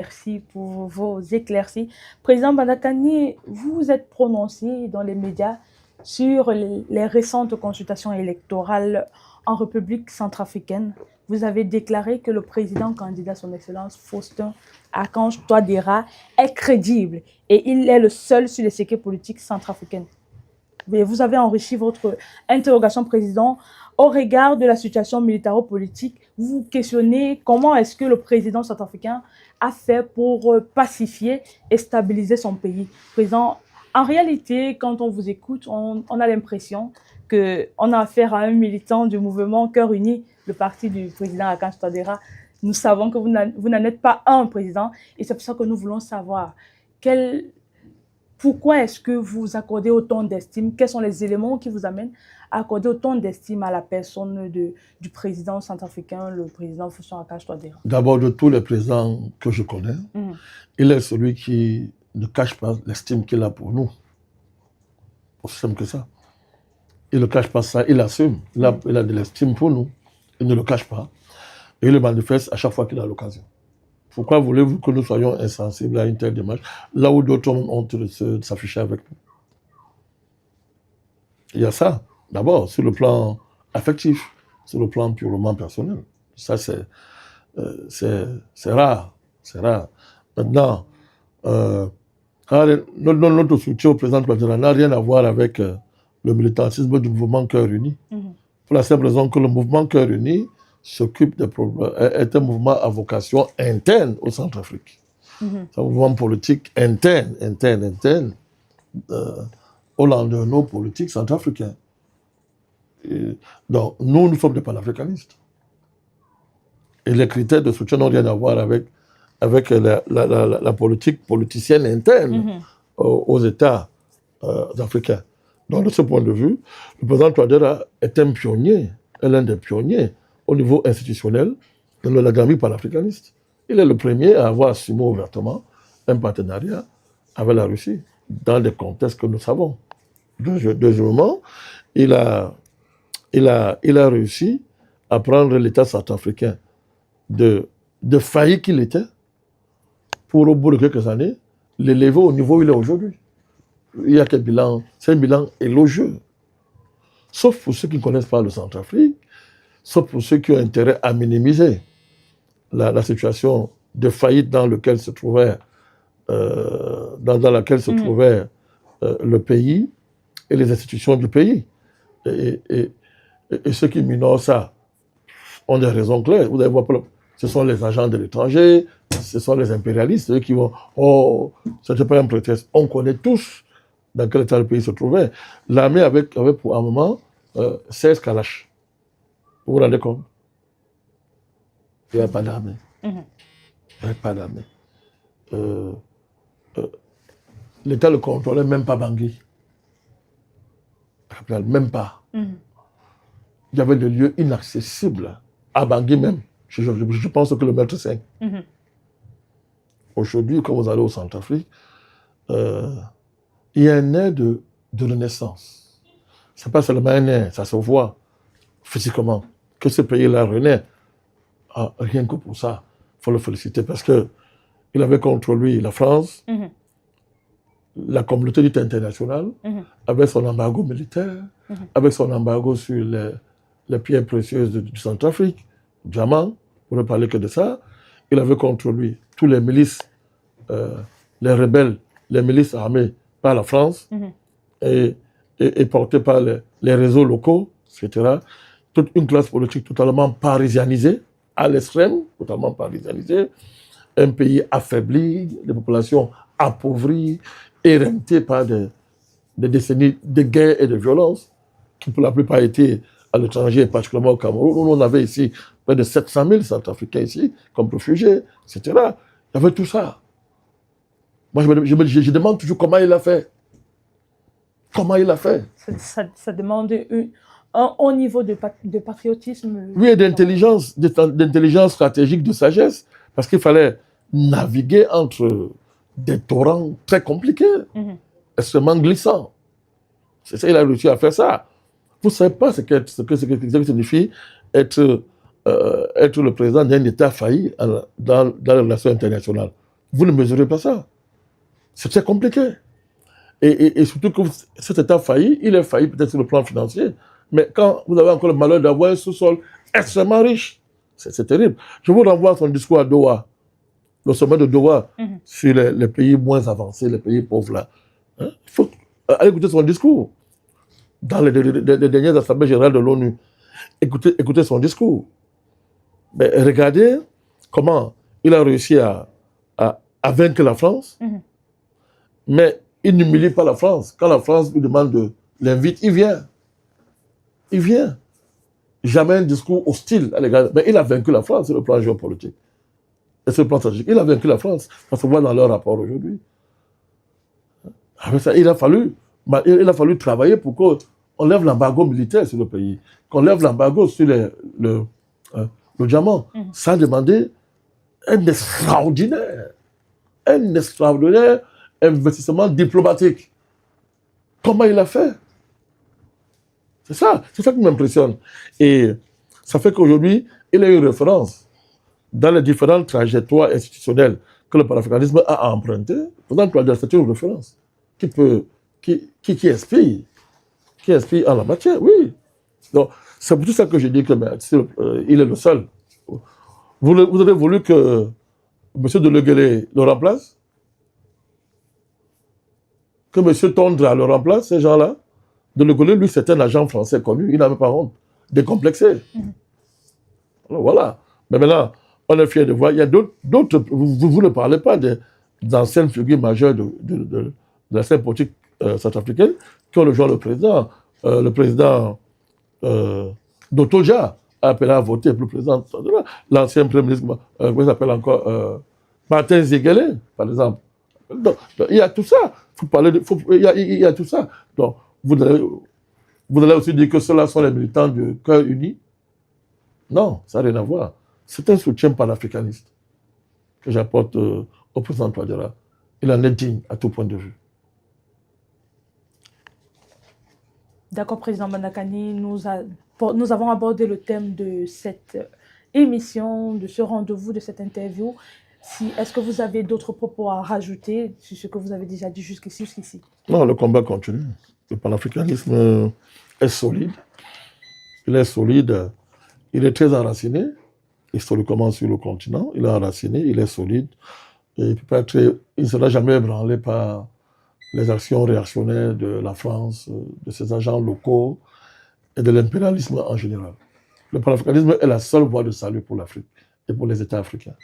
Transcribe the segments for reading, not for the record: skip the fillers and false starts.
Merci pour vos éclaircies. Président Badakani, vous vous êtes prononcé dans les médias sur les récentes consultations électorales en République centrafricaine. Vous avez déclaré que le président candidat, son Excellence Faustin Archange Touadéra, est crédible et il est le seul sur les séquelles politiques centrafricaines. Vous avez enrichi votre interrogation, président, au regard de la situation militaro-politique. Vous vous questionnez comment est-ce que le président centrafricain a fait pour pacifier et stabiliser son pays. Président, en réalité, quand on vous écoute, on a l'impression qu'on a affaire à un militant du mouvement Cœur Uni, le parti du président Archange Touadéra. Nous savons que vous n'en êtes pas un président et c'est pour ça que nous voulons savoir pourquoi est-ce que vous accordez autant d'estime? Quels sont les éléments qui vous amènent à accorder autant d'estime à la personne du président centrafricain, le président Faustin Archange Touadéra? D'abord, de tous les présidents que je connais, il est celui qui ne cache pas l'estime qu'il a pour nous. Aussi simple que ça. Il ne cache pas ça, il assume. Il a de l'estime pour nous. Il ne le cache pas. Et il le manifeste à chaque fois qu'il a l'occasion. Pourquoi voulez-vous que nous soyons insensibles à une telle démarche, là où d'autres ont honte de s'afficher avec nous? Il y a ça, d'abord, sur le plan affectif, sur le plan purement personnel. Ça, c'est rare. C'est rare. Maintenant, notre soutien au président Touadéra n'a rien à voir avec le militantisme du mouvement Cœur Uni. Pour la simple raison que le mouvement Cœur Uni s'occupe des problèmes, est un mouvement à vocation interne au Centrafrique. C'est un mouvement politique interne au landerneau politique centrafricain. Donc, nous sommes des panafricanistes. Et les critères de soutien n'ont rien à voir avec la politique politicienne interne aux États africains. Donc, de ce point de vue, le président Touadéra est un pionnier, l'un des pionniers au niveau institutionnel de la grammaire panafricaniste. Il est le premier à avoir assumé ouvertement un partenariat avec la Russie dans des contextes que nous savons. Deuxièmement, il a réussi à prendre l'État centrafricain de failli qu'il était pour, au bout de quelques années, l'élever au niveau où il est aujourd'hui. Il y a quel bilan? C'est un bilan élogieux. Sauf pour ceux qui ne connaissent pas le Centrafrique, sauf pour ceux qui ont intérêt à minimiser la situation de faillite dans laquelle se trouvait, le pays et les institutions du pays. Et ceux qui minorent ça ont des raisons claires. Vous allez voir, ce sont les agents de l'étranger, ce sont les impérialistes, eux qui vont « Oh, ce n'était pas un prétexte ». On connaît tous dans quel état le pays se trouvait. L'armée avait pour un moment 16 Kalash. Vous vous rendez compte? Il n'y avait pas d'armée. Il n'y avait pas d'armée. L'État ne contrôlait même pas Bangui. Même pas. Il y avait des lieux inaccessibles à Bangui même. Je pense au kilomètre 5. Aujourd'hui, quand vous allez au Centrafrique, il y a un air de renaissance. Ce n'est pas seulement un air, ça se voit physiquement que ce pays-là renaît. Rien que pour ça, il faut le féliciter parce qu'il avait contre lui la France, la communauté dite internationale, avec son embargo militaire, avec son embargo sur les pierres précieuses du Centrafrique, diamants, pour ne parler que de ça. Il avait contre lui tous les milices, les rebelles, les milices armées par la France et portées par les réseaux locaux, etc. Toute une classe politique totalement parisianisée, à l'extrême, totalement parisianisée, un pays affaibli, des populations appauvries, éreintées par des décennies de guerre et de violence, qui pour la plupart étaient à l'étranger, particulièrement au Cameroun. Nous, on avait ici près de 700 000 Centrafricains ici, comme réfugiés, etc. Il y avait tout ça. Moi, je demande toujours comment il a fait. Comment il a fait? Ça demande un haut niveau de patriotisme. Oui, et d'intelligence stratégique, de sagesse, parce qu'il fallait naviguer entre des torrents très compliqués, extrêmement glissants. C'est ça, il a réussi à faire ça. Vous ne savez pas ce que signifie être le président d'un État failli dans les relations internationales. Vous ne mesurez pas ça. C'est très compliqué. Et surtout que cet État failli, il est failli peut-être sur le plan financier, mais quand vous avez encore le malheur d'avoir un sous-sol extrêmement riche, c'est terrible. Je vous renvoie à son discours à Doha, le sommet de Doha, sur les pays moins avancés, les pays pauvres là. Hein? Il faut aller écouter son discours dans les dernières assemblées générales de l'ONU. Écoutez son discours. Mais regardez comment il a réussi à vaincre la France, mais il n'humilie pas la France. Quand la France lui demande de l'invite, il vient. Il vient. Jamais un discours hostile à l'égard. Mais il a vaincu la France sur le plan géopolitique. Et sur le plan stratégique. Il a vaincu la France. Ça se voit dans leur rapport aujourd'hui. Avec ça, il a fallu travailler pour qu'on lève l'embargo militaire sur le pays. Qu'on lève l'embargo sur le diamant. Ça a demandé un extraordinaire investissement diplomatique. Comment il a fait? C'est ça qui m'impressionne. Et ça fait qu'aujourd'hui, il y a une référence dans les différentes trajectoires institutionnelles que le panafricanisme a empruntées. C'est une référence qui inspire en la matière, oui. Donc, c'est pour tout ça que je dis que il est le seul. Vous avez voulu que M. Deleguélé le remplace? Que M. Tondra le remplace, ces gens-là? Deleguélé, lui, c'est un agent français connu, il n'a même pas honte, décomplexé. Alors, voilà. Mais maintenant, on est fiers de voir, il y a d'autres, vous ne parlez pas d'anciennes figures majeures de la scène politique centrafricaine qui ont rejoint le président. Le président Dotoja a appelé à voter pour le président, l'ancien premier ministre, comment il s'appelle encore, Martin Ziguélé, par exemple. Donc, il y a tout ça. Il y a tout ça. Donc, vous allez aussi dire que ceux-là sont les militants du Cœur Uni. Non, ça n'a rien à voir. C'est un soutien panafricaniste que j'apporte au président Touadéra. Il en est digne à tout point de vue. D'accord, Président Bandakani, nous avons abordé le thème de cette émission, de ce rendez-vous, de cette interview. Est-ce que vous avez d'autres propos à rajouter sur ce que vous avez déjà dit jusqu'ici? Non, le combat continue. Le panafricanisme est solide. Il est solide. Il est très enraciné, historiquement sur le continent. Il est enraciné, il est solide. Et il ne sera jamais ébranlé par les actions réactionnaires de la France, de ses agents locaux et de l'impérialisme en général. Le panafricanisme est la seule voie de salut pour l'Afrique et pour les États africains.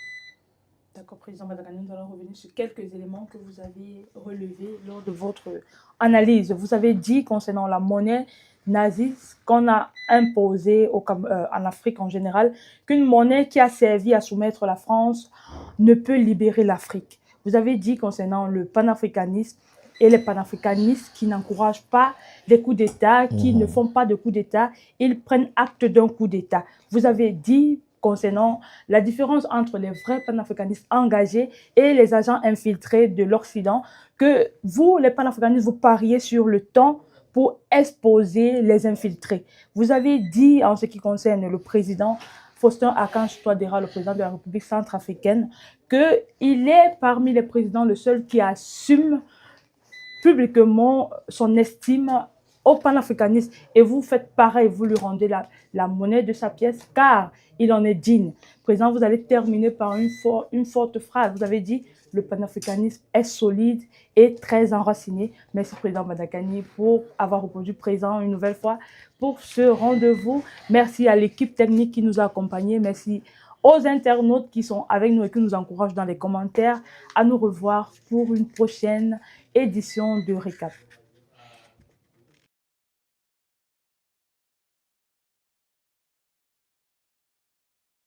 D'accord, Président Bandakani, nous allons revenir sur quelques éléments que vous avez relevés lors de votre analyse. Vous avez dit concernant la monnaie nazie qu'on a imposée en Afrique en général, qu'une monnaie qui a servi à soumettre la France ne peut libérer l'Afrique. Vous avez dit concernant le panafricanisme et les panafricanistes qui n'encouragent pas les coups d'État, qui ne font pas de coups d'État, ils prennent acte d'un coup d'État. Vous avez dit concernant la différence entre les vrais panafricanistes engagés et les agents infiltrés de l'Occident, que vous, les panafricanistes, vous pariez sur le temps pour exposer les infiltrés. Vous avez dit, en ce qui concerne le président Faustin Archange Touadéra, le président de la République centrafricaine, qu'il est parmi les présidents le seul qui assume publiquement son estime au panafricanisme, et vous faites pareil, vous lui rendez la monnaie de sa pièce, car il en est digne. Président, vous allez terminer par une forte phrase. Vous avez dit, le panafricanisme est solide et très enraciné. Merci, Président Bandakani, pour avoir répondu présent une nouvelle fois pour ce rendez-vous. Merci à l'équipe technique qui nous a accompagnés. Merci aux internautes qui sont avec nous et qui nous encouragent dans les commentaires. À nous revoir pour une prochaine édition de Récap.